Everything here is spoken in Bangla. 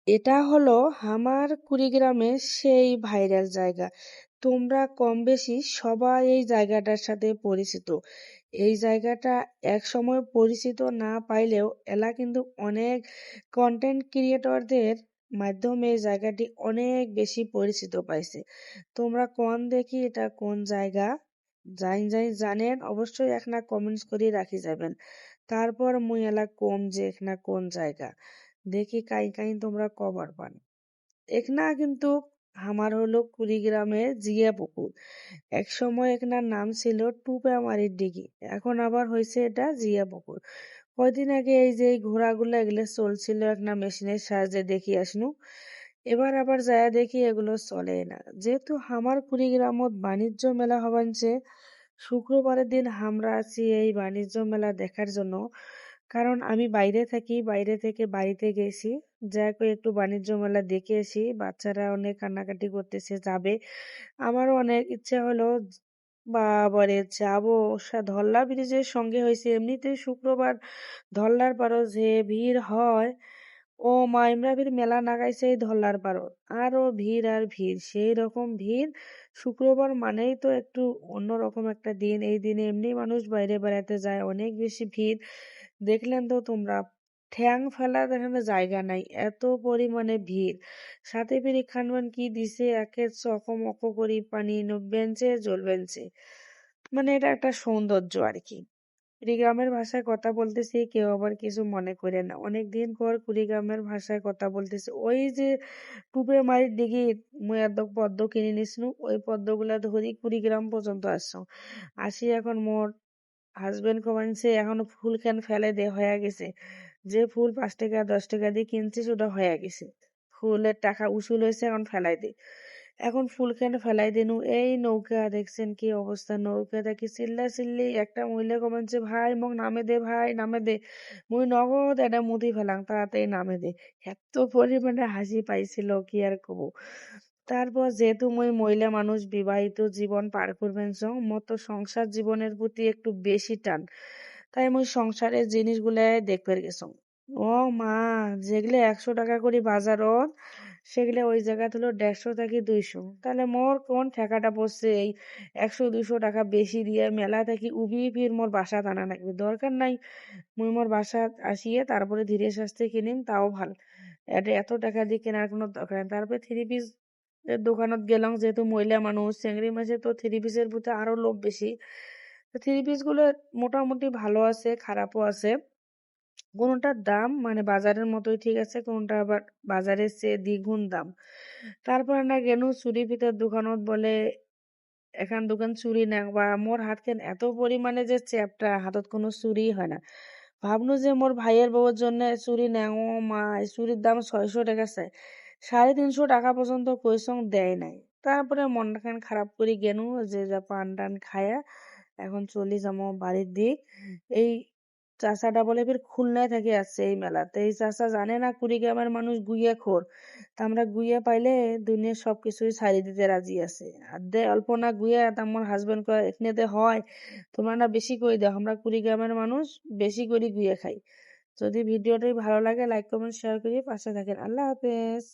এটা হলো আমার কুড়িগ্রামের সেই ভাইরাল জায়গা। তোমরা কম বেশি সবাই এই জায়গাটার সাথে পরিচিত। এই জায়গাটা একসময় পরিচিত না পাইলেও এলা কিন্তু অনেক কন্টেন্ট ক্রিয়েটরদের মাধ্যমে এই জায়গাটি অনেক বেশি পরিচিত পাইছে। তোমরা কোন দেখি এটা কোন জায়গা? জানেন অবশ্যই এখানে কমেন্টস করে রাখি যাবেন। তারপর মুই এলা কম যে এখানে কোন জায়গা। দেখি কাই কাই তোমরা কবার পান। এখানা কিন্তু আমার হলো কুড়িগ্রামের জিয়া পুকুর। এক সময় এখানার নাম ছিল টুপামারির দিঘি, এখন আবার হয়েছে এটা জিয়া পুকুর। কয়দিন আগে এই যে এই ঘোড়াগুলো এগুলো চলছিল একটা মেশিনের সাহায্যে দেখি আসনু, এবার আবার যায় দেখি এগুলো চলে না। যেহেতু আমার কুড়িগ্রামত বাণিজ্য মেলা হবানছে, শুক্রবারের দিন আমরা আছি এই বাণিজ্য মেলা দেখার জন্য। কারণ আমি বাইরে থাকি, বাইরে থেকে বাড়িতে গেছি, যা করে একটু বাণিজ্য মেলা দেখে আসি। বাচ্চারা অনেক কান্নাকাটি করতেছে যাবে, আমারও অনেক ইচ্ছা হলো বাবারে যাবো। ধল্লা ব্রিজের সঙ্গে হয়েছে, এমনিতেই শুক্রবার ধল্লার পারো যে ভিড় হয়, ও মাইমরাবির মেলা নাগাইছে এই ধল্লার পারো, আরো ভিড় আর ভিড়, সেই রকম ভিড়। শুক্রবার মানেই তো একটু অন্যরকম একটা দিন, এই দিনে এমনি মানুষ বাইরে বেড়াতে যায়, অনেক বেশি ভিড়। দেখলেন তো তোমরা, ঠ্যাং ফেলার এখানে জায়গা নাই, এত পরিমাণে ভিড়। সাথে ফিরি খানবান কি দিছে, একে চকমক করি পানি বেঞ্চে জল বেঞ্চে। মানে এটা একটা সৌন্দর্য আর কি। কুড়িগ্রামের ভাষায় কথা বলতেছি, কেউ আবার কিছু মনে করে না। অনেকদিন পর কুড়িগ্রামের ভাষায় কথা বলতেছি। ওই যে টুপে মারির দিঘি মুই একদম পদ্ম কিনে নিছিনু, ওই পদ্মগুলা ধরি কুড়িগ্রাম পর্যন্ত আসছো। আসি এখন মোর হাজবেন্ড কমাইছে এখনো ফুল কেন ফেলে দে হয়ে গেছে। যে ফুল 5 টাকা 10 টাকা দিয়ে কিনছিস ওটা হয়ে গেছে, ফুলের টাকা উসুল হয়েছে, এখন ফেলাই দে। এখন ফুল কেন ফেলাই দিনু। এই নৌকা দেখছেন কি অবস্থা, নৌকা দেখি চিল্লা চিল্লি একটা মহিলা কমাচ্ছে, ভাই মোক নামে দে, ভাই নামে দে। মুই নগদ এটা মুতি ফেলাম, তাড়াতাড়ি নামে দে। এত পরিমাণে হাসি পাইছিল কি আর কব। তারপর যেহেতু মুই মহিলা মানুষ, বিবাহিত জীবন পার করবেন, মতো সংসার জীবনের প্রতি একটু বেশি টান, তাই মুই সংসারের জিনিসগুলাই দেখতে গেছো। ও মা, যেগুলো 100 টাকা করে বাজারত, সেগুলো ওই জায়গা হলো 150 থেকে 200। তাহলে মোর কোন ঠেকাটা পড়ছে এই 100-200 টাকা বেশি দিয়ে মেলা থেকে উবি ফির মোর বাসা আনা লাগবে, দরকার নাই। মুই মোর বাসা আসিয়ে তারপরে ধীরে সুস্থে কিনিম, তাও ভাল। এটা এত টাকা দিয়ে কেনার কোনো দরকার নেই। তারপরে থ্রি পিস দোকানত গেলাম, যেহেতু মহিলা মানুষ, চিংড়ি মাছে তো থ্রি পিসের প্রতি আরো লোভ বেশি। থ্রি পিস গুলো মোটামুটি ভালো আছে, খারাপও আছে। কোনোটার দাম মানে বাজারের মতোই ঠিক আছে, কোনোটা আবার বাজারের চেয়ে দ্বিগুণ দাম। তারপর না গেনু চুরি ফিতার দোকানত, বলে এখান দোকান চুরি নেক, বা মোর হাত কেন এত পরিমাণে যে চ্যাপটা, হাতত কোনো চুরি হয় না। ভাবনু যে মোর ভাইয়ের বউর জন্য চুরি নেও, মা এই চুরির দাম 600 টাকা চাই, 350 টাকা পর্যন্ত কইসং দেয় নাই। তারপরে মনটা খান খারাপ করি গেনু, যে যা পান টান খায়া এখন চলি যাবো বাড়ির দিক। এই চাচাটা বলে ফির খুলনায় থেকে আসছে এই মেলাতে। এই চাচা জানে না কুড়িগ্রামের মানুষ গুইয়া খোর, তা আমরা গুইয়া পাইলে দুনিয়ার সবকিছুই ছাড়ি দিতে রাজি আছে। আর দে অল্প না গুইয়া, তা আমার হাজবেন্ড কয় এখানে দে হয়, তোমরা না বেশি করে দাও, আমরা কুড়িগ্রামের মানুষ বেশি করে গুইয়া খাই। যদি ভিডিওটি ভালো লাগে লাইক কমেন্ট শেয়ার করে পাশে থাকেন। আল্লাহ হাফেজ।